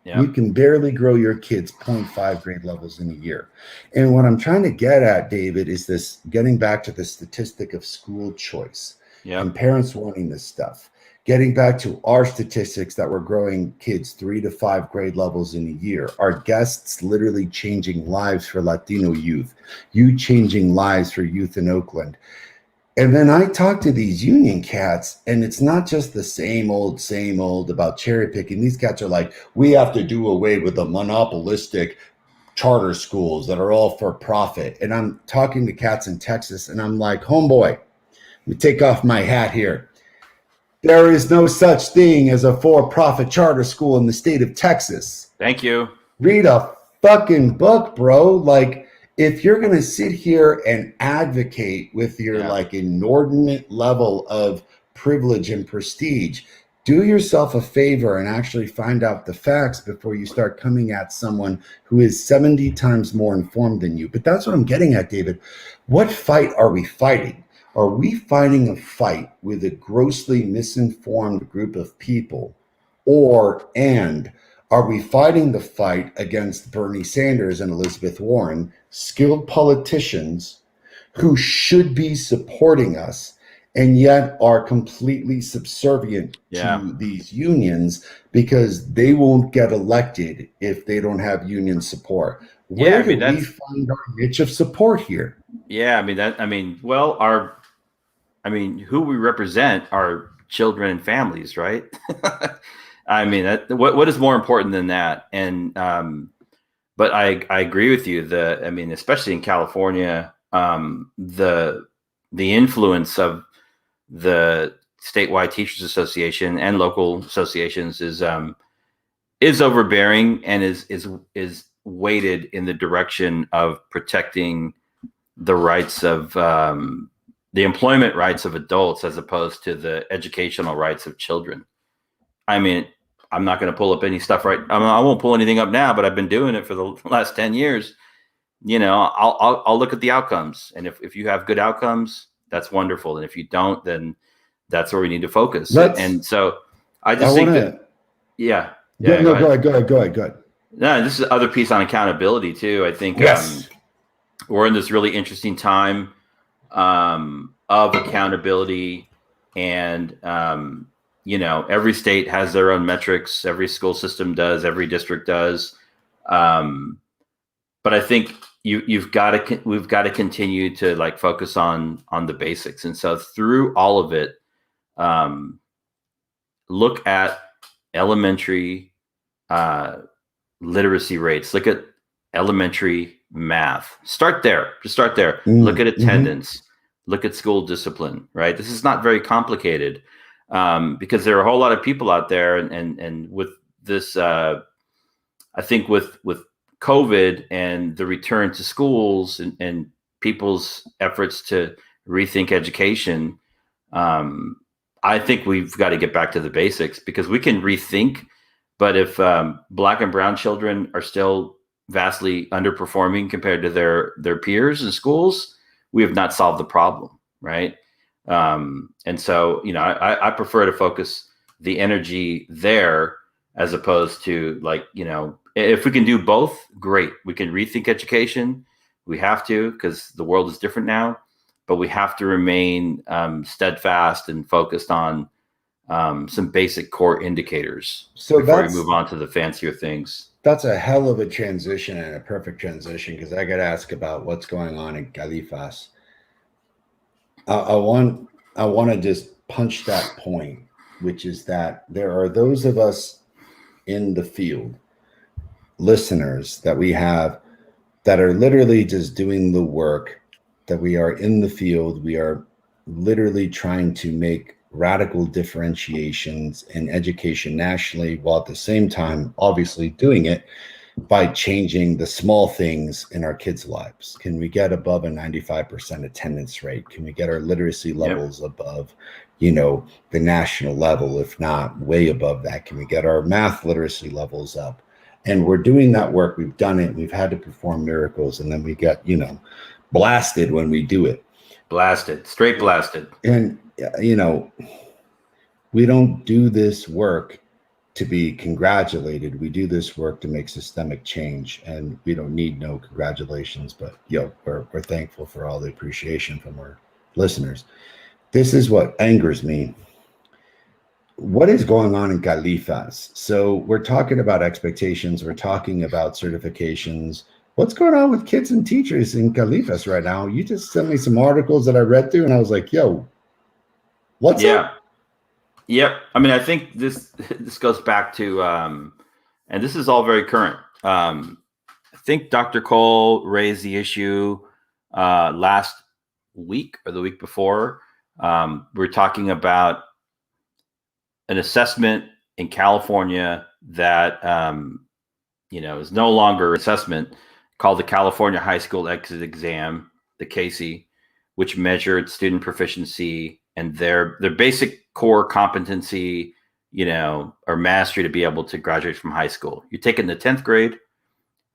Yep. You can barely grow your kids 0.5 grade levels in a year. And what I'm trying to get at, David, is this, getting back to the statistic of school choice, yep, and parents wanting this stuff. Getting back to our statistics that we're growing kids 3 to 5 grade levels in a year. Our guests literally changing lives for Latino youth. You changing lives for youth in Oakland. And then I talk to these union cats, and it's not just the same old about cherry picking. These cats are like, we have to do away with the monopolistic charter schools that are all for profit. And I'm talking to cats in Texas, and I'm like, homeboy, let me take off my hat here. There is no such thing as a for-profit charter school in the state of Texas. Thank you. Read a fucking book, bro. Like, if you're going to sit here and advocate with your like inordinate level of privilege and prestige, do yourself a favor and actually find out the facts before you start coming at someone who is 70 times more informed than you. But that's what I'm getting at, David. What fight are we fighting? Are we fighting a fight with a grossly misinformed group of people, and are we fighting the fight against Bernie Sanders and Elizabeth Warren, skilled politicians who should be supporting us and yet are completely subservient to these unions because they won't get elected if they don't have union support? Where do we find our niche of support here? Yeah, who we represent are children and families, right? What is more important than that? And but I agree with you. Especially in California, the influence of the statewide teachers association and local associations is overbearing and is weighted in the direction of protecting the rights of the employment rights of adults as opposed to the educational rights of children. I mean, I'm not going to pull up any stuff I won't pull anything up now, but I've been doing it for the last 10 years. You know, I'll look at the outcomes. And if you have good outcomes, that's wonderful. And if you don't, then that's where we need to focus. And so I just think that, yeah. No, go ahead. No, this is the other piece on accountability too. I think we're in this really interesting time of accountability, and you know, every state has their own metrics. Every school system does. Every district does. But I think we've got to continue to like focus on the basics. And so through all of it, look at elementary literacy rates. Look at elementary math. Start there. Just start there. Look at attendance. Look at school discipline. Right. This is not very complicated because there are a whole lot of people out there, and with this, I think with COVID and the return to schools and people's efforts to rethink education, I think we've got to get back to the basics, because we can rethink, but if Black and brown children are still vastly underperforming compared to their peers in schools, we have not solved the problem, right? And so, you know, I prefer to focus the energy there as opposed to, like, you know, if we can do both, great. We can rethink education. We have to, because the world is different now, but we have to remain steadfast and focused on some basic core indicators before we move on to the fancier things. That's a hell of a transition, and a perfect transition, because I got to ask about what's going on in Califas. I want to just punch that point, which is that there are those of us in the field, listeners that we have, that are literally just doing the work, that we are in the field. We are literally trying to make radical differentiations in education nationally, while at the same time, obviously doing it by changing the small things in our kids' lives. Can we get above a 95% attendance rate? Can we get our literacy levels above, you know, the national level, if not way above that? Can we get our math literacy levels up? And we're doing that work. We've done it. We've had to perform miracles, and then we get, you know, blasted when we do it. Blasted, straight blasted. And, you know, we don't do this work to be congratulated. We do this work to make systemic change, and we don't need no congratulations, but we're thankful for all the appreciation from our listeners. This is what angers me. What is going on in Califas? So we're talking about expectations. We're talking about certifications. What's going on with kids and teachers in Califas right now? You just sent me some articles that I read through, and I was like, yo, what's up? Yep. I mean, I think this goes back to, and this is all very current. I think Dr. Cole raised the issue last week or the week before. We're talking about an assessment in California that, is no longer assessment, called the California High School Exit Exam, the CASE, which measured student proficiency and their basic core competency, or mastery to be able to graduate from high school. You take it in the 10th grade. If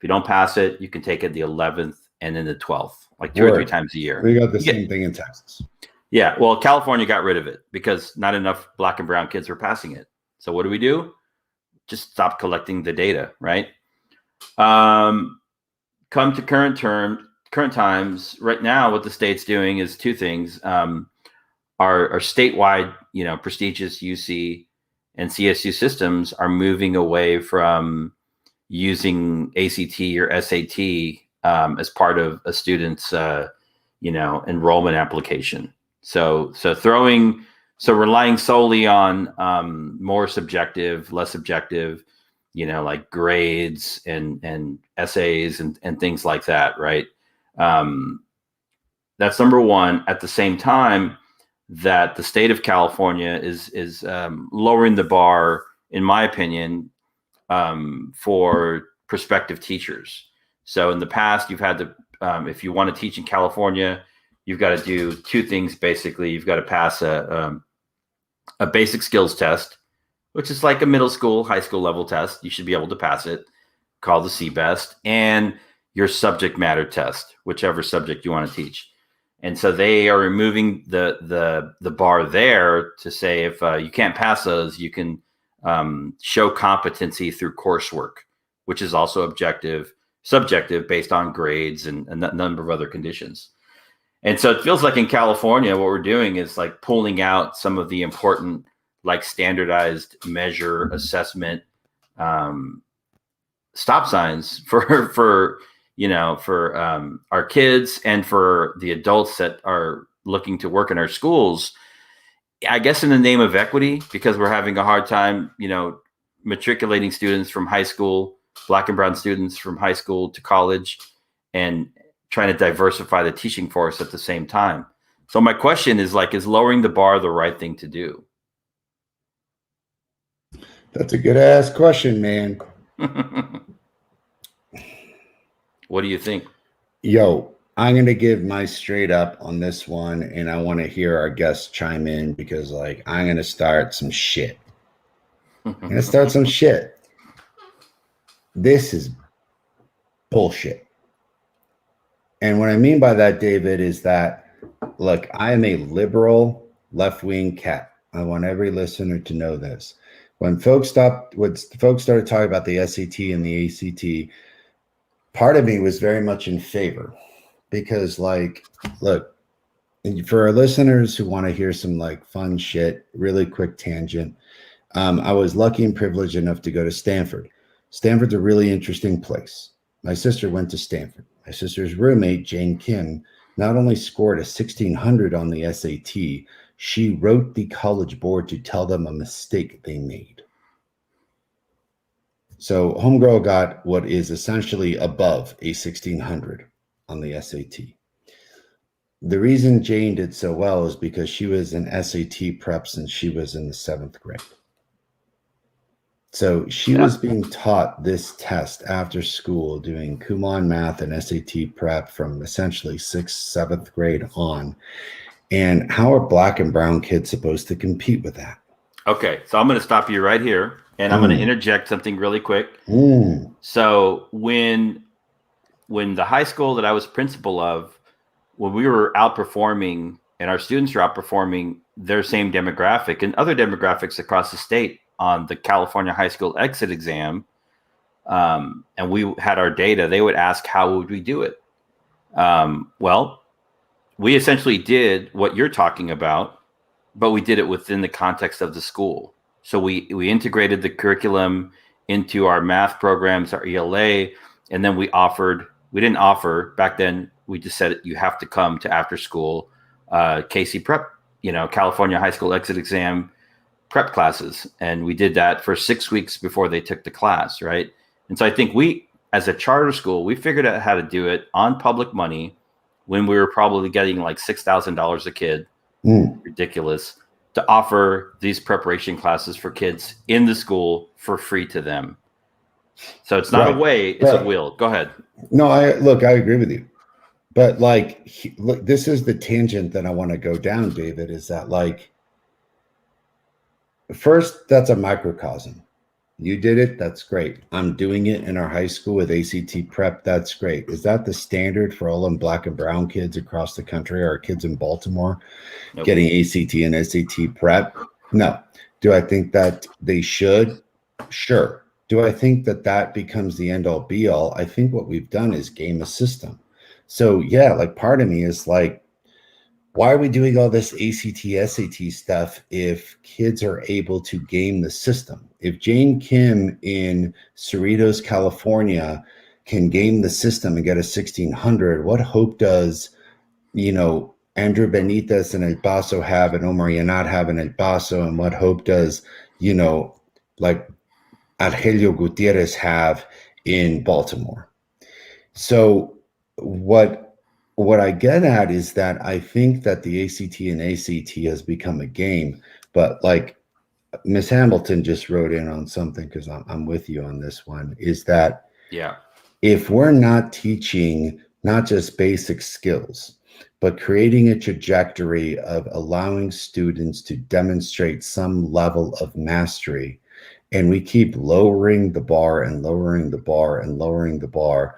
you don't pass it, you can take it the 11th and then the 12th, like two or three times a year. We got the same thing in Texas. Yeah. Well, California got rid of it because not enough Black and brown kids were passing it. So what do? Just stop collecting the data, right? Come to current times. Right now, what the state's doing is two things. Our statewide, prestigious UC and CSU systems are moving away from using ACT or SAT as part of a student's, enrollment application. So relying solely on more subjective, less objective, like grades and essays and things like that, right? That's number one. At the same time, that the state of California is lowering the bar, in my opinion, for prospective teachers. So in the past, you've had to, if you want to teach in California, you've got to do two things basically. You've got to pass a basic skills test, which is like a middle school, high school level test. You should be able to pass it, called the CBEST, and your subject matter test, whichever subject you want to teach. And so they are removing the bar there to say if you can't pass those, you can show competency through coursework, which is also subjective based on grades and a number of other conditions. And so it feels like in California, what we're doing is like pulling out some of the important, like standardized measure assessment stop signs for our kids and for the adults that are looking to work in our schools, I guess in the name of equity, because we're having a hard time, matriculating students from high school, Black and brown students from high school to college, and trying to diversify the teaching force at the same time. So my question is is lowering the bar the right thing to do? That's a good ass question, man. What do you think? Yo, I'm going to give my straight up on this one, and I want to hear our guests chime in because, I'm going to start some shit. This is bullshit. And what I mean by that, David, is that, look, I am a liberal left-wing cat. I want every listener to know this. When folks started talking about the SAT and the ACT, part of me was very much in favor because, look, for our listeners who want to hear some fun shit, really quick tangent, I was lucky and privileged enough to go to Stanford. Stanford's a really interesting place. My sister went to Stanford. My sister's roommate, Jane Kim, not only scored a 1600 on the SAT, she wrote the college board to tell them a mistake they made. So homegirl got what is essentially above a 1600 on the SAT. The reason Jane did so well is because she was in SAT prep since she was in the 7th grade. So she was being taught this test after school, doing Kumon math and SAT prep from essentially 6th, 7th grade on. And how are Black and brown kids supposed to compete with that? Okay, so I'm going to stop you right here, and I'm going to interject something really quick. So when the high school that I was principal of, when we were outperforming and our students were outperforming their same demographic and other demographics across the state on the California high school exit exam, and we had our data, they would ask, how would we do it? Well, we essentially did what you're talking about, but we did it within the context of the school. So we integrated the curriculum into our math programs, our ELA, and then we didn't offer back then. We just said you have to come to after school KC prep, California high school exit exam prep classes. And we did that for 6 weeks before they took the class. Right. And so I think we, as a charter school, we figured out how to do it on public money when we were probably getting like $6,000 a kid. Ridiculous, to offer these preparation classes for kids in the school for free to them. So it's not a way, it's a will. Go ahead. No, I agree with you. But look, this is the tangent that I want to go down, David, is that first, that's a microcosm. You did it. That's great. I'm doing it in our high school with ACT prep. That's great. Is that the standard for all them Black and brown kids across the country, or kids in Baltimore getting ACT and SAT prep? No. Do I think that they should? Sure. Do I think that becomes the end all be all? I think what we've done is game a system. So yeah, part of me is why are we doing all this ACT, SAT stuff if kids are able to game the system? If Jane Kim in Cerritos, California can game the system and get a 1600, what hope does, Andrew Benitez in El Paso have and Omar Yanat have in El Paso? And what hope does, Argelio Gutierrez have in Baltimore? So what what I get at is that I think that the ACT and ACT has become a game, but like Miss Hamilton just wrote in on something, because I'm with you on this one, is that Yeah. if we're not teaching not just basic skills, but creating a trajectory of allowing students to demonstrate some level of mastery, and we keep lowering the bar and lowering the bar and lowering the bar,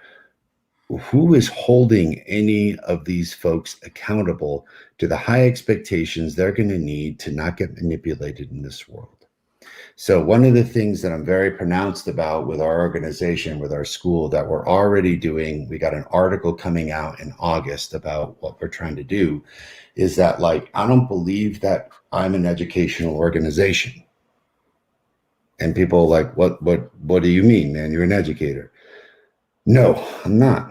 who is holding any of these folks accountable to the high expectations they're going to need to not get manipulated in this world? So one of the things that I'm very pronounced about with our organization, with our school, that we're already doing, we got an article coming out in August about what we're trying to do, is that, like, I don't believe that I'm an educational organization. And people are like, what do you mean, man? You're an educator. No, I'm not.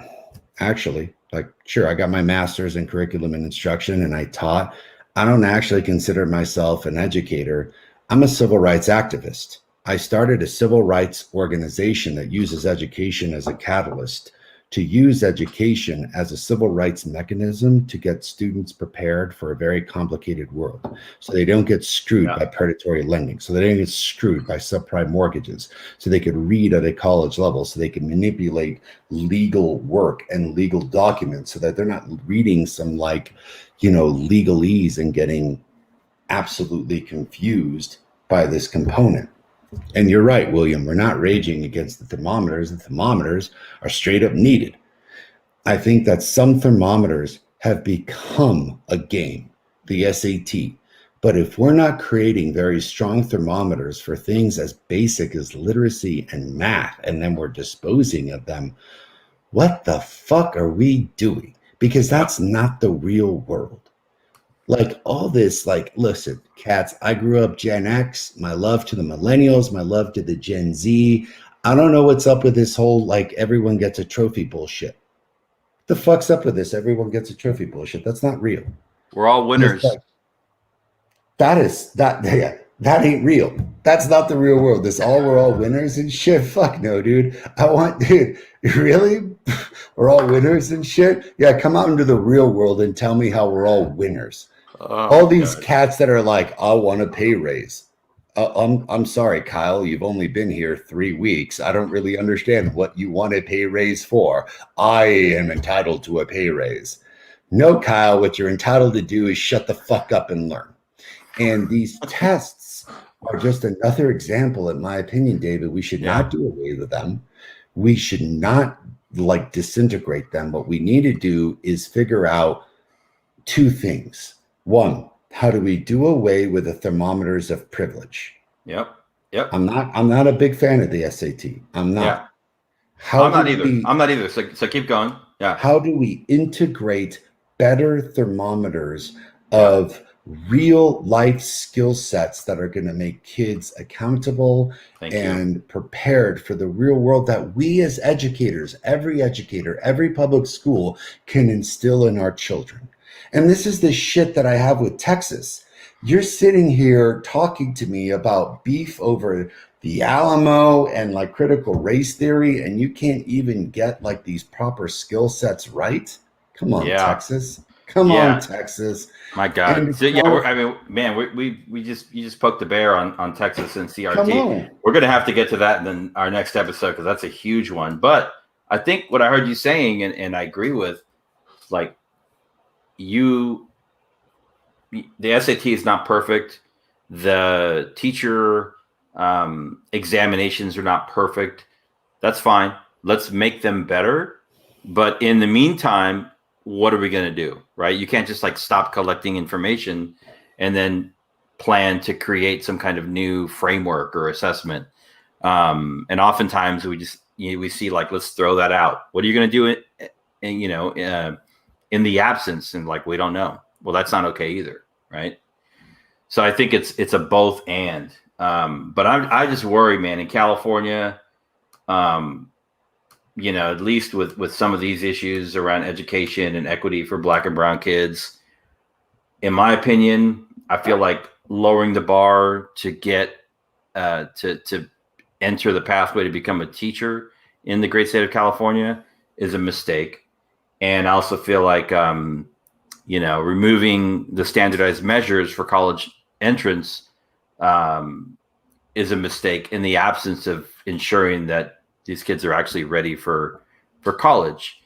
Actually, like, sure, I got my master's in curriculum and instruction and I taught. I don't actually consider myself an educator. I'm a civil rights activist. I started a civil rights organization that uses education as a catalyst, to use education as a civil rights mechanism to get students prepared for a very complicated world, so they don't get screwed by predatory lending, so they don't get screwed by subprime mortgages, so they could read at a college level, so they can manipulate legal work and legal documents, so that they're not reading some, like, legalese and getting absolutely confused by this component. And you're right, William, we're not raging against the thermometers. The thermometers are straight up needed. I think that some thermometers have become a game, the SAT. But if we're not creating very strong thermometers for things as basic as literacy and math, and then we're disposing of them, what the fuck are we doing? Because that's not the real world. Like, all this, like, listen, cats, I grew up Gen X. My love to the millennials, my love to the Gen Z. I don't know what's up with this whole, like, everyone gets a trophy bullshit. The fuck's up with this? Everyone gets a trophy bullshit. That's not real. We're all winners. Like, that ain't real. That's not the real world. We're all winners and shit. Fuck no, dude. Dude, really? We're all winners and shit? Yeah, come out into the real world and tell me how we're all winners. All these cats that are like, I want a pay raise. I'm sorry, Kyle, you've only been here 3 weeks. I don't really understand what you want a pay raise for. I am entitled to a pay raise. No, Kyle, what you're entitled to do is shut the fuck up and learn. And these tests are just another example, in my opinion, David. We should not do away with them. We should not, like, disintegrate them. What we need to do is figure out two things. One, how do we do away with the thermometers of privilege? Yep. I'm not a big fan of the SAT. I'm not. Yeah. I'm not either. So keep going. Yeah. How do we integrate better thermometers of real life skill sets that are going to make kids accountable and prepared for the real world that we as educators, every educator, every public school, can instill in our children? And this is the shit that I have with Texas. You're sitting here talking to me about beef over the Alamo and, like, critical race theory, and you can't even get, like, these proper skill sets right? Come on, Texas. Come on, Texas. My God. So, I mean, man, you just poked the bear on Texas and CRT. We're going to have to get to that in our next episode, because that's a huge one. But I think what I heard you saying, and I agree with, like, the SAT is not perfect. The teacher examinations are not perfect. That's fine. Let's make them better. But in the meantime, what are we going to do? Right? You can't just, like, stop collecting information and then plan to create some kind of new framework or assessment. And oftentimes we see, like, let's throw that out. What are you going to do in the absence? And, like, we don't know. Well, that's not okay either, right? So I think it's a both and. But I just worry, man, in California, at least with some of these issues around education and equity for Black and brown kids, in my opinion, I feel like lowering the bar to get to enter the pathway to become a teacher in the great state of California is a mistake. And I also feel like, removing the standardized measures for college entrance is a mistake in the absence of ensuring that these kids are actually ready for college.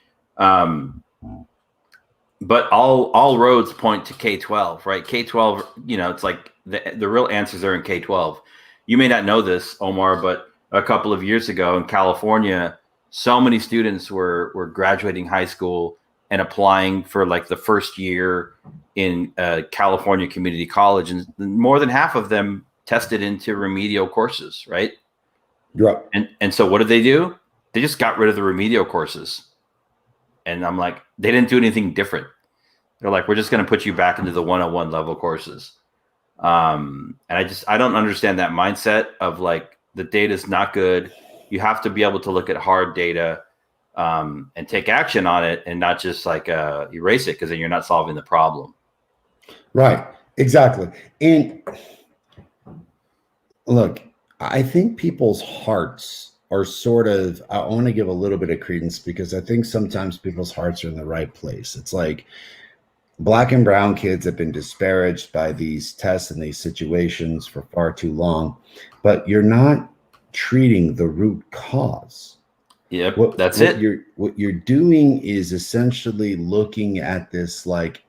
But all roads point to K-12, right? K-12, it's like the real answers are in K-12. You may not know this, Omar, but a couple of years ago in California, so many students were graduating high school and applying for like the first year in California community college, and more than half of them tested into remedial courses, right? Right. And so what did they do? They just got rid of the remedial courses. And I'm like, they didn't do anything different. They're like, we're just going to put you back into the 101 level courses. And I don't understand that mindset of like, the data is not good. You have to be able to look at hard data and take action on it, and not just like erase it, because then you're not solving the problem. Right. Exactly. And look, I think people's hearts are sort of, I want to give a little bit of credence because I think sometimes people's hearts are in the right place. It's like Black and brown kids have been disparaged by these tests and these situations for far too long, but you're not treating the root cause. Yep, that's it. What you're doing is essentially looking at this like,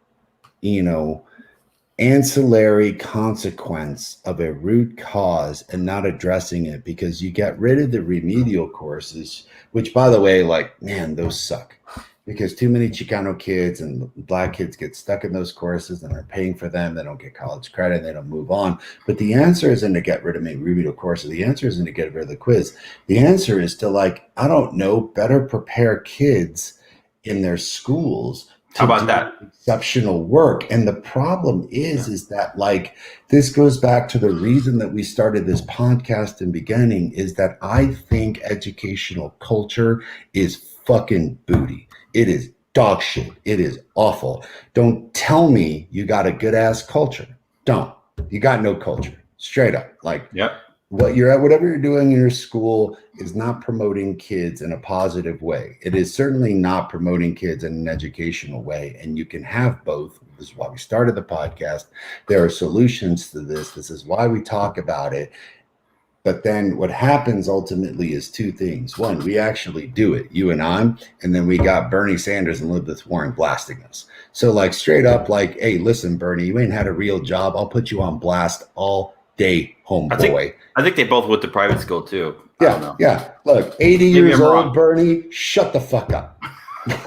ancillary consequence of a root cause and not addressing it, because you get rid of the remedial courses, which, by the way, like, man, those suck, because too many Chicano kids and Black kids get stuck in those courses and are paying for them. They don't get college credit. They don't move on. But the answer isn't to get rid of remedial courses. The answer isn't to get rid of the quiz. The answer is to, like, I don't know, better prepare kids in their schools. How about that? Exceptional work. And the problem is that, like, this goes back to the reason that we started this podcast in beginning, is that I think educational culture is fucking booty. It is dog shit. It is awful. Don't tell me you got a good ass culture. Don't. You got no culture. Straight up. Like, yep. Whatever you're doing in your school is not promoting kids in a positive way. It is certainly not promoting kids in an educational way. And you can have both. This is why we started the podcast. There are solutions to this. This is why we talk about it. But then what happens ultimately is two things. One, we actually do it, you and I, and then we got Bernie Sanders and Elizabeth Warren blasting us. So, like, straight up, like, hey, listen, Bernie, you ain't had a real job. I'll put you on blast all day, homeboy. I think they both went to private school too. Yeah. Look, 80 years old, Bernie, shut the fuck up.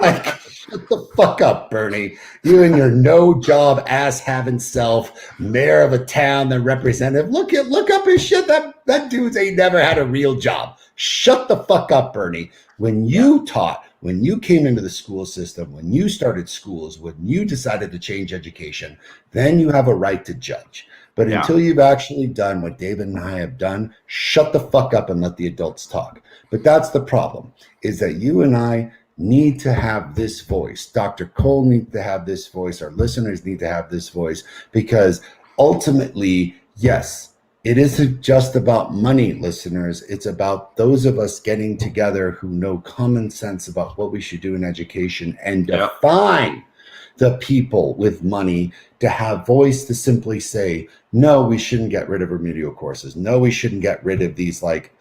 Like, shut the fuck up, Bernie. You and your no job ass having self, mayor of a town, then representative. Look up his shit. That dude's ain't never had a real job. Shut the fuck up, Bernie. When you taught, when you came into the school system, when you started schools, when you decided to change education, then you have a right to judge. But until you've actually done what David and I have done, shut the fuck up and let the adults talk. But that's the problem, is that you and I need to have this voice. Dr. Cole needs to have this voice. Our listeners need to have this voice, because ultimately, yes, it isn't just about money, listeners. It's about those of us getting together who know common sense about what we should do in education and define the people with money to have voice to simply say, no, we shouldn't get rid of remedial courses. No, we shouldn't get rid of these, like,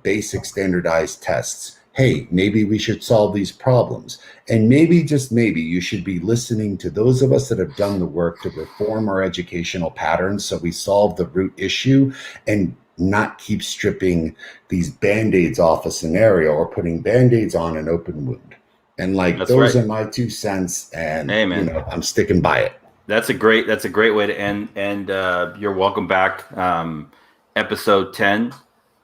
basic standardized tests. Hey, maybe we should solve these problems. And maybe, just maybe, you should be listening to those of us that have done the work to reform our educational patterns so we solve the root issue and not keep stripping these Band-Aids off a scenario or putting Band-Aids on an open wound. And, like, those are my 2 cents, and I'm sticking by it. That's a great way to end. And you're welcome back. Episode 10.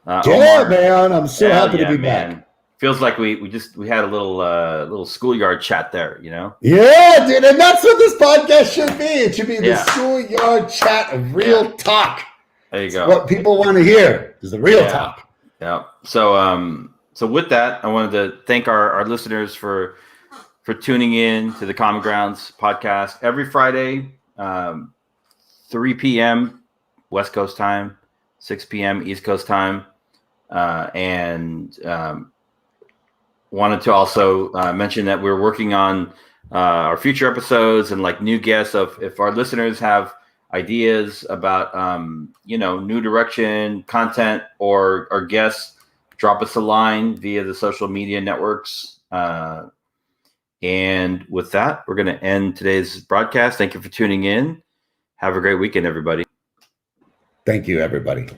Omar, man, I'm so happy to be back. Feels like we had a little schoolyard chat there, Yeah, dude, and that's what this podcast should be. It should be the schoolyard chat of real talk. There you go. What people want to hear is the real talk. Yeah. So with that, I wanted to thank our listeners for tuning in to the Common Grounds podcast every Friday, 3 p.m. West Coast time, 6 p.m. East Coast time. And wanted to also mention that we're working on our future episodes and like new guests. Of if our listeners have ideas about new direction, content, or guests, drop us a line via the social media networks. And with that, we're going to end today's broadcast. Thank you for tuning in. Have a great weekend, everybody. Thank you, everybody.